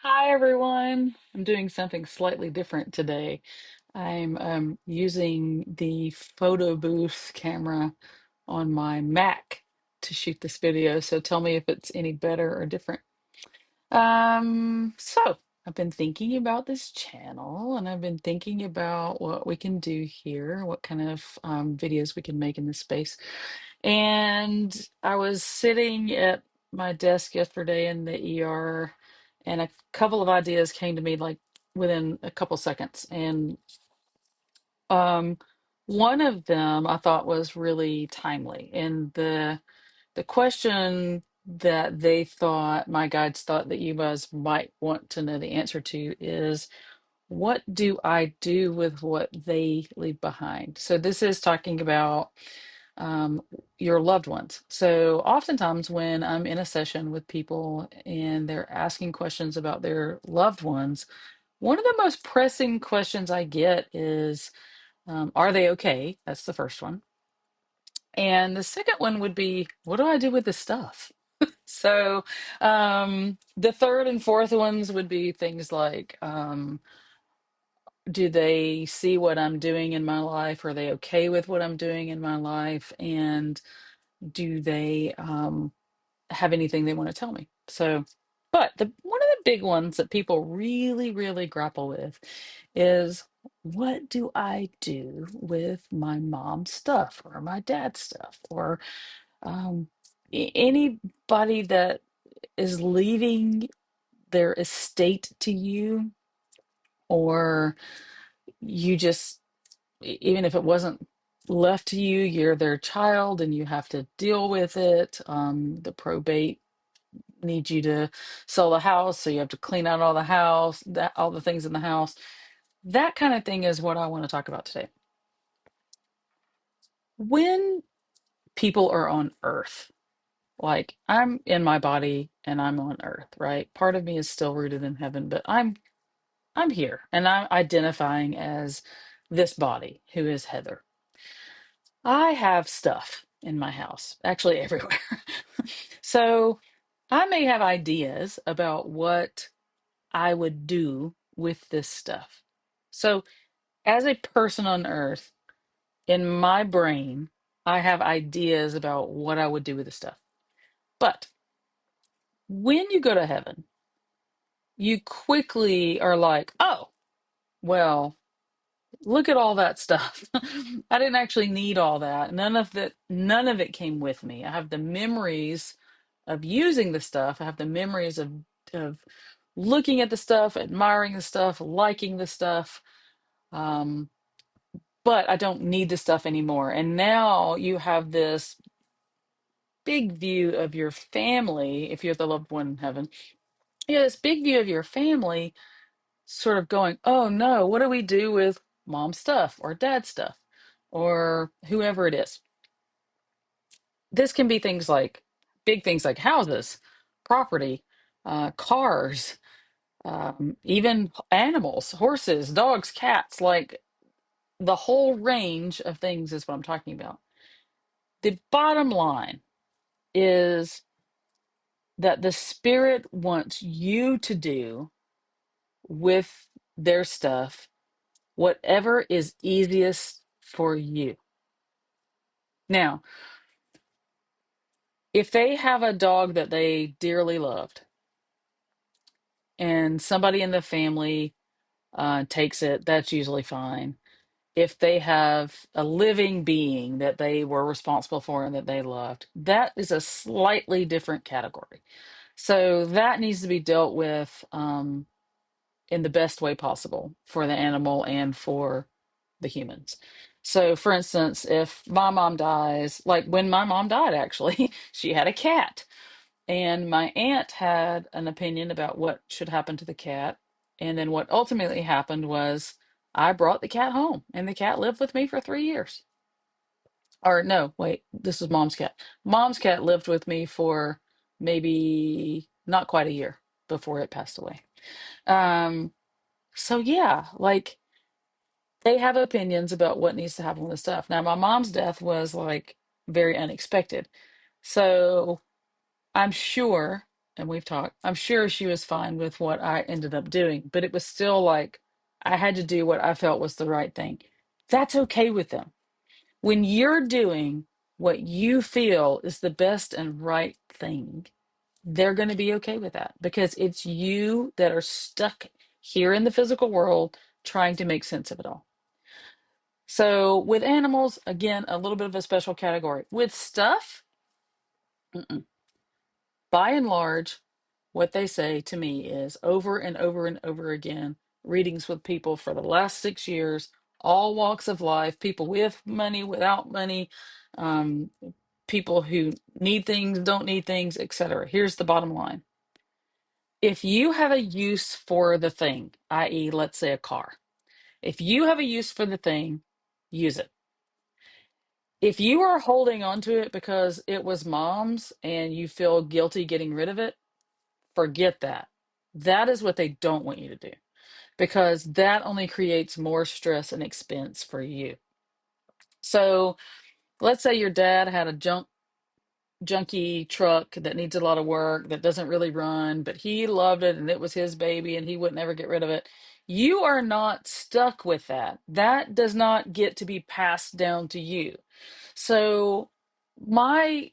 Hi everyone. I'm doing something slightly different today. I'm using the photo booth camera on my Mac to shoot this video, so tell me if it's any better or different. So I've been thinking about this channel and I've been thinking about what we can do here, what kind of videos we can make in this space. And I was sitting at my desk yesterday in the ER, and a couple of ideas came to me like within a couple seconds. And um, one of them I thought was really timely. And the question that they thought, my guides thought that you guys might want to know the answer to is, what do I do with what they leave behind? So this is talking about um, your loved ones. So oftentimes when I'm in a session with people and they're asking questions about their loved ones, one of the most pressing questions I get is, are they okay? That's the first one. And the second one would be, what do I do with the stuff? So the third and fourth ones would be things like, do they see what I'm doing in my life? Are they okay with what I'm doing in my life? And do they have anything they want to tell me? So, but one of the big ones that people really, really grapple with is, what do I do with my mom's stuff or my dad's stuff or um, anybody that is leaving their estate to you, or you just, even if it wasn't left to you, you're their child and you have to deal with it. The probate needs you to sell the house, so you have to clean out all the house, that all the things in the house. That kind of thing is what I want to talk about today. When people are on Earth, like I'm in my body and I'm on Earth, right? Part of me is still rooted in heaven, but I'm here and I'm identifying as this body who is Heather. I have stuff in my house, actually everywhere. So I may have ideas about what I would do with this stuff. So, as a person on earth, in my brain, I have ideas about what I would do with this stuff. But when you go to heaven, you quickly are like, oh, well, look at all that stuff. I didn't actually need all that. None of it came with me. I have the memories of using the stuff. I have the memories of looking at the stuff, admiring the stuff, liking the stuff. Um, but I don't need the stuff anymore. And now you have this big view of your family, if you're the loved one in heaven. You have this big view of your family sort of going, oh no, what do we do with mom's stuff or dad's stuff or whoever it is? This can be things like big things like houses, property, cars, even animals, horses, dogs, cats, like the whole range of things is what I'm talking about. The bottom line is that the spirit wants you to do with their stuff whatever is easiest for you. Now, if they have a dog that they dearly loved and somebody in the family takes it, that's usually fine. If they have a living being that they were responsible for and that they loved, that is a slightly different category. So that needs to be dealt with in the best way possible for the animal and for the humans. So, for instance, if my mom dies, like when my mom died, actually, she had a cat, and my aunt had an opinion about what should happen to the cat. And then what ultimately happened was I brought the cat home, and the cat lived with me for 3 years. Or no, wait, this is mom's cat. Mom's cat lived with me for maybe not quite a year before it passed away. Um, so yeah, like they have opinions about what needs to happen with the stuff. Now, my mom's death was like very unexpected. So I'm sure, and we've talked, I'm sure she was fine with what I ended up doing, but it was still like I had to do what I felt was the right thing. That's okay with them. When you're doing what you feel is the best and right thing, they're going to be okay with that because it's you that are stuck here in the physical world trying to make sense of it all. So with animals, again, a little bit of a special category. With stuff, mm-mm. By and large, what they say to me is over and over and over again, readings with people for the last 6 years, all walks of life, people with money, without money, um, people who need things, don't need things, etc. Here's the bottom line. If you have a use for the thing, i.e., let's say a car, if you have a use for the thing, use it. If you are holding on to it because it was mom's and you feel guilty getting rid of it, forget that. That is what they don't want you to do because that only creates more stress and expense for you. So let's say your dad had a junky truck that needs a lot of work that doesn't really run, but he loved it and it was his baby and he would never get rid of it. You are not stuck with that. That does not get to be passed down to you. So my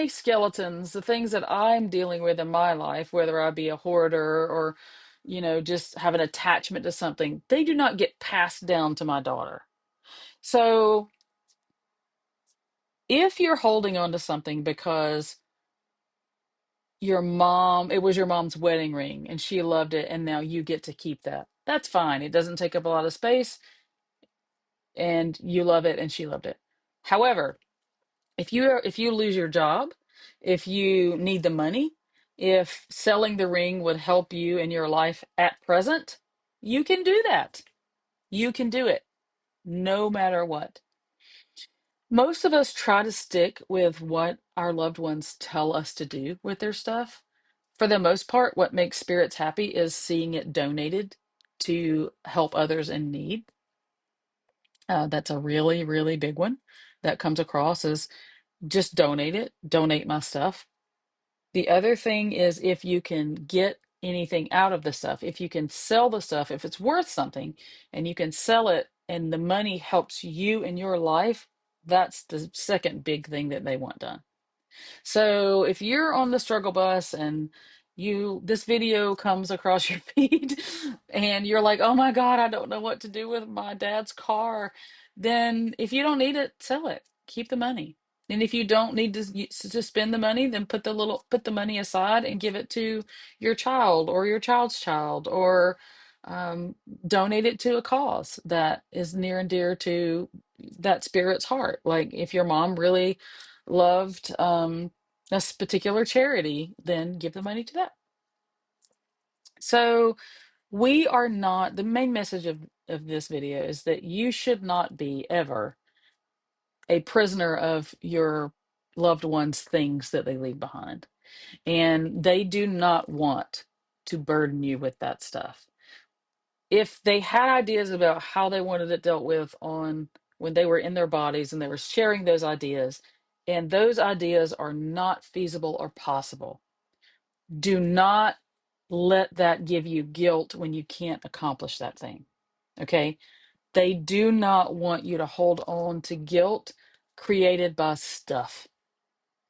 skeletons, the things that I'm dealing with in my life, whether I be a hoarder or just have an attachment to something, they do not get passed down to my daughter. So if you're holding on to something because it was your mom's wedding ring and she loved it and now you get to keep that. That's fine. It doesn't take up a lot of space and you love it and she loved it. However, if you lose your job, if you need the money, if selling the ring would help you in your life at present, you can do that. You can do it no matter what. Most of us try to stick with what our loved ones tell us to do with their stuff. For the most part, what makes spirits happy is seeing it donated to help others in need. That's a really, really big one that comes across is just donate it, donate my stuff. The other thing is if you can get anything out of the stuff, if you can sell the stuff, if it's worth something and you can sell it and the money helps you in your life, that's the second big thing that they want done. So if you're on the struggle bus and this video comes across your feed and you're like, "Oh my God, I don't know what to do with my dad's car," then if you don't need it, sell it. Keep the money. And if you don't need to spend the money, then put the money aside and give it to your child or your child's child or um, donate it to a cause that is near and dear to that spirit's heart. Like if your mom really loved this particular charity, then give the money to that. So we are not, the main message of this video is that you should not be ever a prisoner of your loved ones' things that they leave behind. And they do not want to burden you with that stuff. If they had ideas about how they wanted it dealt with on when they were in their bodies and they were sharing those ideas, and those ideas are not feasible or possible, do not let that give you guilt when you can't accomplish that thing. Okay? They do not want you to hold on to guilt created by stuff.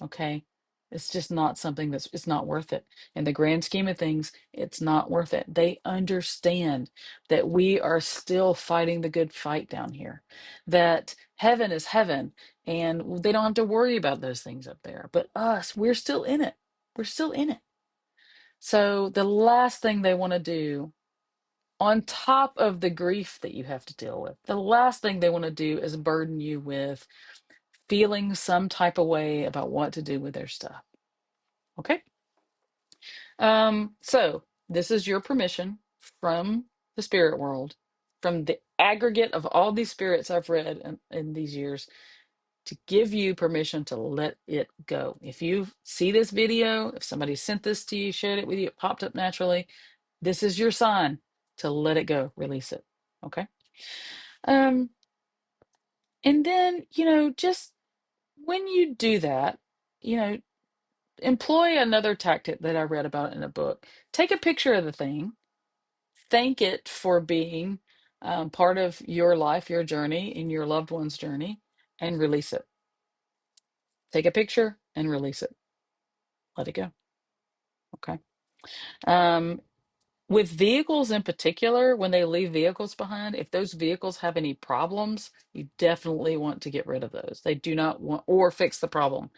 Okay? It's just not something it's not worth it. In the grand scheme of things, it's not worth it. They understand that we are still fighting the good fight down here, that heaven is heaven, and they don't have to worry about those things up there. But us, we're still in it. We're still in it. So the last thing they want to do, on top of the grief that you have to deal with, the last thing they want to do is burden you with feeling some type of way about what to do with their stuff. Okay? So this is your permission from the spirit world, from the aggregate of all these spirits I've read in these years, to give you permission to let it go. If you see this video, if somebody sent this to you, shared it with you, it popped up naturally, this is your sign to let it go, release it. Okay. Um, and then, just when you do that, you know, employ another tactic that I read about in a book. Take a picture of the thing, thank it for being part of your life, your journey, and your loved one's journey, and release it. Take a picture and release it. Let it go. Okay. Um, with vehicles in particular, when they leave vehicles behind, if those vehicles have any problems, you definitely want to get rid of those. They do not want, or fix the problem.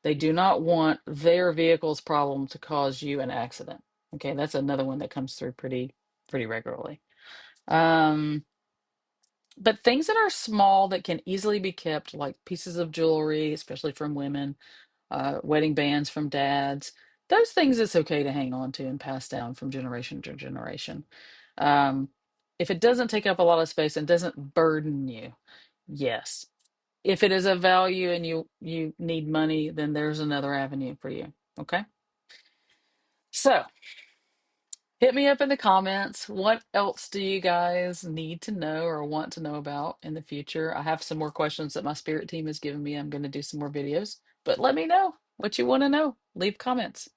They do not want their vehicle's problem to cause you an accident. Okay, that's another one that comes through pretty regularly. Um, but things that are small that can easily be kept, like pieces of jewelry, especially from women, wedding bands from dads, those things it's okay to hang on to and pass down from generation to generation. Um, if it doesn't take up a lot of space and doesn't burden you, yes. If it is of value and you need money, then there's another avenue for you. Okay. So hit me up in the comments. What else do you guys need to know or want to know about in the future? I have some more questions that my spirit team has given me. I'm going to do some more videos, but let me know what you want to know. Leave comments.